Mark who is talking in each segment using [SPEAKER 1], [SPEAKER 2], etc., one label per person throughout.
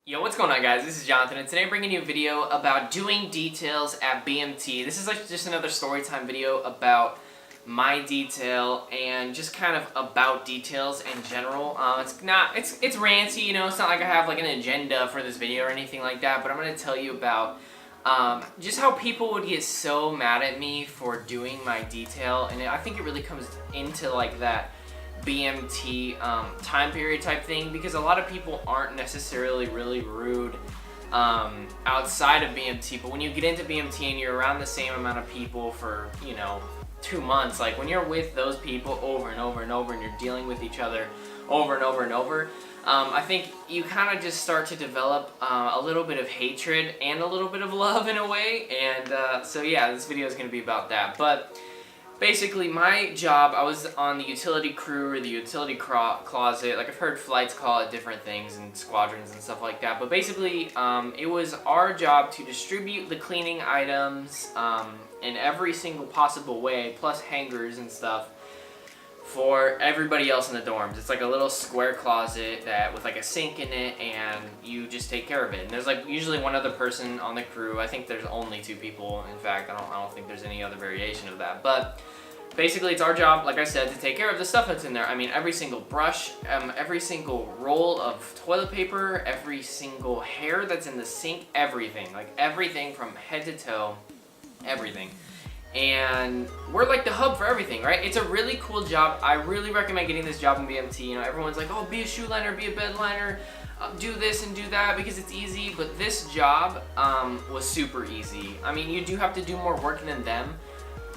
[SPEAKER 1] Yo, what's going on, guys? This is Jonathan, and today I'm bringing you a video about doing details at BMT. This is like just another story time video about my detail and just kind of about details in general. It's ranty, you know. It's not like I have like an agenda for this video or anything like that, but I'm going to tell you about just how people would get so mad at me for doing my detail, and I think it really comes into like that BMT time period type thing, because a lot of people aren't necessarily really rude outside of BMT, but when you get into BMT and you're around the same amount of people for, you know, 2 months, like when you're with those people over and over and over and you're dealing with each other over and over and over, I think you kind of just start to develop a little bit of hatred and a little bit of love in a way, and so yeah, this video is going to be about that. But basically, my job, I was on the utility crew or the utility closet. Like, I've heard flights call it different things and squadrons and stuff like that. But basically, it was our job to distribute the cleaning items in every single possible way, plus hangers and stuff, for everybody else in the dorms. It's like a little square closet that with like a sink in it, and you just take care of it. And there's like usually one other person on the crew. I think there's only 2 people. In fact, I don't think there's any other variation of that. But basically, it's our job, like I said, to take care of the stuff that's in there. I mean, every single brush, every single roll of toilet paper, every single hair that's in the sink, everything. Like everything from head to toe, everything. And we're like the hub for everything, right? It's a really cool job. I really recommend getting this job in BMT. You know, everyone's like, oh, be a shoe liner, be a bed liner, do this and do that because it's easy. But this job was super easy. I mean, you do have to do more work than them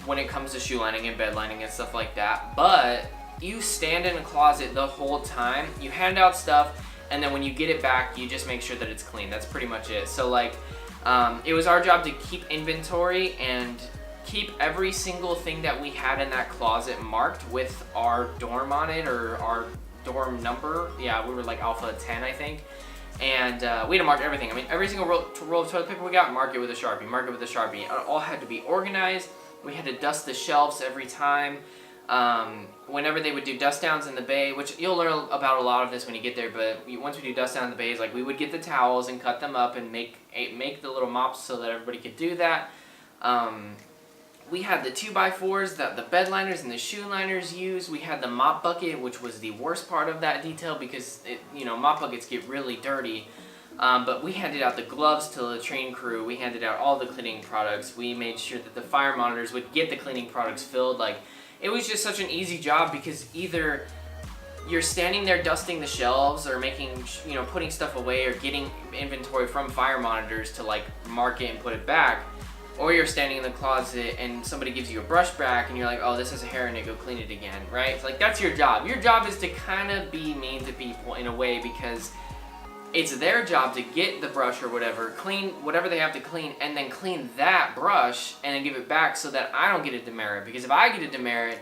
[SPEAKER 1] when it comes to shoe lining and bed lining and stuff like that. But you stand in a closet the whole time. You hand out stuff, and then when you get it back, you just make sure that it's clean. That's pretty much it. So like, it was our job to keep inventory and keep every single thing that we had in that closet marked with our dorm on it, or our dorm number. Yeah, we were like Alpha 10, I think. And we had to mark everything. I mean, every single roll of toilet paper we got, mark it with a Sharpie, mark it with a Sharpie. It all had to be organized. We had to dust the shelves every time. Whenever they would do dust downs in the bay, which you'll learn about a lot of this when you get there, but once we do dust down in the bays, like we would get the towels and cut them up and make the little mops so that everybody could do that. We had the 2x4s that the bed liners and the shoe liners used. We had the mop bucket, which was the worst part of that detail because mop buckets get really dirty. But we handed out the gloves to the latrine crew. We handed out all the cleaning products. We made sure that the fire monitors would get the cleaning products filled. Like, it was just such an easy job because either you're standing there dusting the shelves or putting stuff away or getting inventory from fire monitors to like mark it and put it back, or you're standing in the closet and somebody gives you a brush back and you're like, oh, this has a hair in it, go clean it again, right? It's like, that's your job. Your job is to kind of be mean to people in a way, because it's their job to get the brush or whatever, clean whatever they have to clean, and then clean that brush and then give it back so that I don't get a demerit. Because if I get a demerit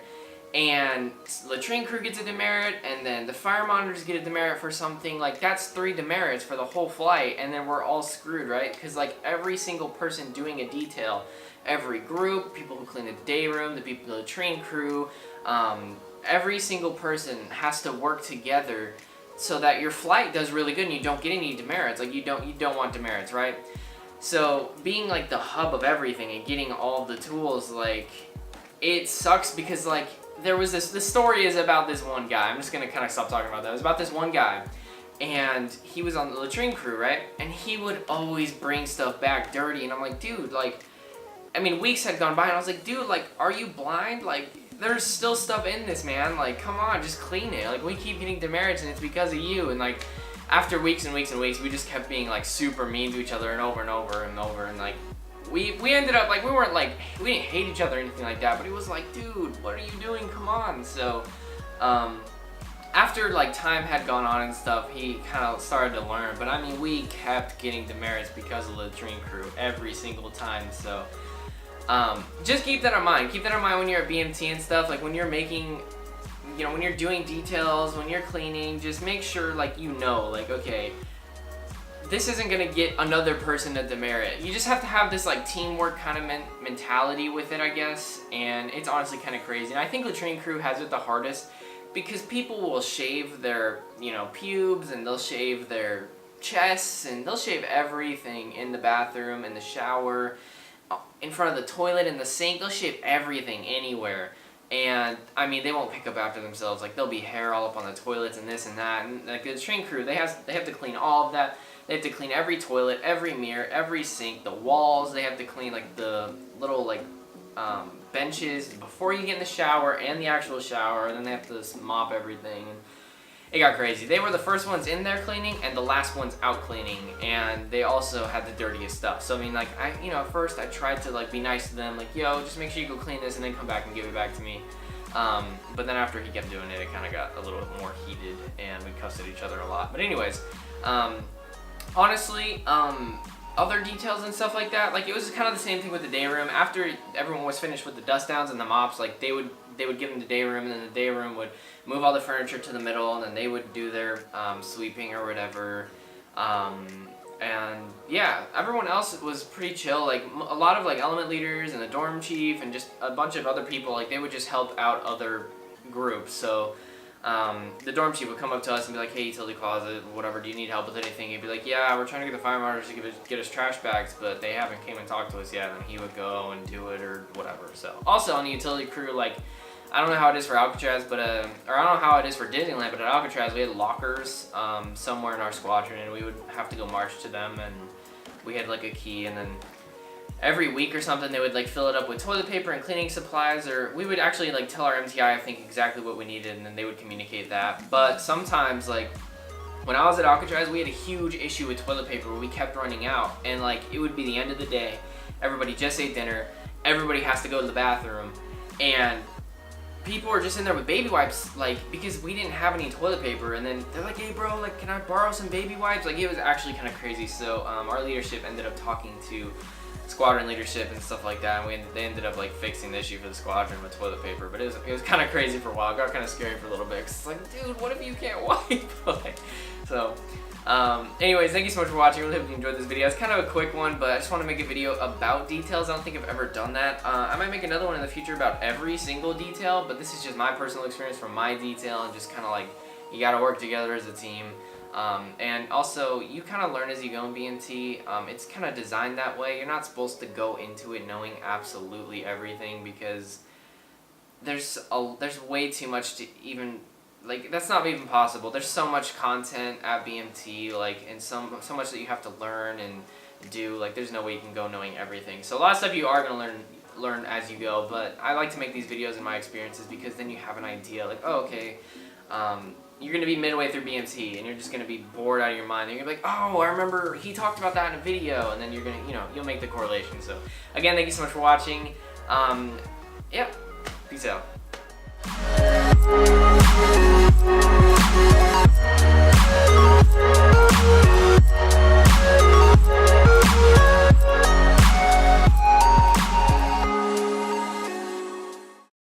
[SPEAKER 1] and latrine crew gets a demerit and then the fire monitors get a demerit for something, like that's 3 demerits for the whole flight, and then we're all screwed, right? Because like every single person doing a detail, every group, people who clean the day room, the people, the latrine crew, every single person has to work together so that your flight does really good and you don't get any demerits. Like you don't want demerits, right? So being like the hub of everything and getting all the tools, like, it sucks because like there was the story is about this one guy. I'm just gonna kind of stop talking about that. It was about this one guy, and he was on the latrine crew, right? And he would always bring stuff back dirty, and I'm like, dude, like, I mean, weeks had gone by, and I was like, dude, like, are you blind? Like, there's still stuff in this, man. Like, come on, just clean it. Like, we keep getting demerits, and it's because of you. And like, after weeks and weeks and weeks, we just kept being like super mean to each other and over and over and over, and like, we ended up, like, we didn't hate each other or anything like that, but he was like, dude, what are you doing? Come on. So, after, like, time had gone on and stuff, he kind of started to learn. But, I mean, we kept getting demerits because of the latrine crew every single time. So, just keep that in mind. Keep that in mind when you're at BMT and stuff. Like, when you're making, when you're doing details, when you're cleaning, just make sure, like, like, okay, this isn't gonna get another person a demerit. You just have to have this like teamwork kind of mentality with it, I guess. And it's honestly kind of crazy. And I think latrine crew has it the hardest because people will shave their, pubes, and they'll shave their chests, and they'll shave everything in the bathroom, in the shower, in front of the toilet, in the sink. They'll shave everything anywhere. And I mean, they won't pick up after themselves. Like, there'll be hair all up on the toilets and this and that. And like the train crew, they have to clean all of that. They have to clean every toilet, every mirror, every sink, the walls. They have to clean like the little like benches before you get in the shower and the actual shower. And then they have to mop everything. And it got crazy. They were the first ones in there cleaning and the last ones out cleaning, and they also had the dirtiest stuff. So I mean, like, at first I tried to like be nice to them, like, yo, just make sure you go clean this and then come back and give it back to me. But then after he kept doing it, it kind of got a little more heated and we cussed at each other a lot. But anyways, honestly, other details and stuff like that, like, it was kind of the same thing with the day room. After everyone was finished with the dust downs and the mops, like, they would give them the day room, and then the day room would move all the furniture to the middle, and then they would do their sweeping or whatever. And yeah, everyone else was pretty chill. Like, a lot of like element leaders and the dorm chief and just a bunch of other people, like, they would just help out other groups. So the dorm chief would come up to us and be like, hey, utility closet, whatever, do you need help with anything? He'd be like, yeah, we're trying to get the fire marshals to get us trash bags, but they haven't came and talked to us yet. And he would go and do it or whatever. So also on the utility crew, like, I don't know how it is for Alcatraz, but or I don't know how it is for Disneyland, but at Alcatraz we had lockers somewhere in our squadron, and we would have to go march to them, and we had like a key, and then every week or something they would like fill it up with toilet paper and cleaning supplies, or we would actually like tell our MTI, I think, exactly what we needed, and then they would communicate that. But sometimes, like, when I was at Alcatraz, we had a huge issue with toilet paper where we kept running out, and like, it would be the end of the day, everybody just ate dinner, everybody has to go to the bathroom, and people were just in there with baby wipes, like, because we didn't have any toilet paper, and then they're like, hey bro, like, can I borrow some baby wipes? Like, it was actually kind of crazy. So our leadership ended up talking to squadron leadership and stuff like that, and they ended up like fixing the issue for the squadron with toilet paper. But it was kind of crazy for a while. It got kind of scary for a little bit, 'cause it's like, dude, what if you can't wipe? Like, so anyways, thank you so much for watching. I really hope you enjoyed this video. It's kind of a quick one, but I just want to make a video about details. I don't think I've ever done that. I might make another one in the future about every single detail, but this is just my personal experience from my detail, and just kind of like, you got to work together as a team. And also, you kind of learn as you go in BMT. It's kind of designed that way. You're not supposed to go into it knowing absolutely everything, because there's way too much to even, like, that's not even possible. There's so much content at BMT, like, and so much that you have to learn and do. Like, there's no way you can go knowing everything. So a lot of stuff you are going to learn as you go, but I like to make these videos in my experiences, because then you have an idea, like, oh, okay, you're going to be midway through BMT, and you're just going to be bored out of your mind, and you're going to be like, oh, I remember he talked about that in a video, and then you're going to, you'll make the correlation. So, again, thank you so much for watching. Yeah, peace out.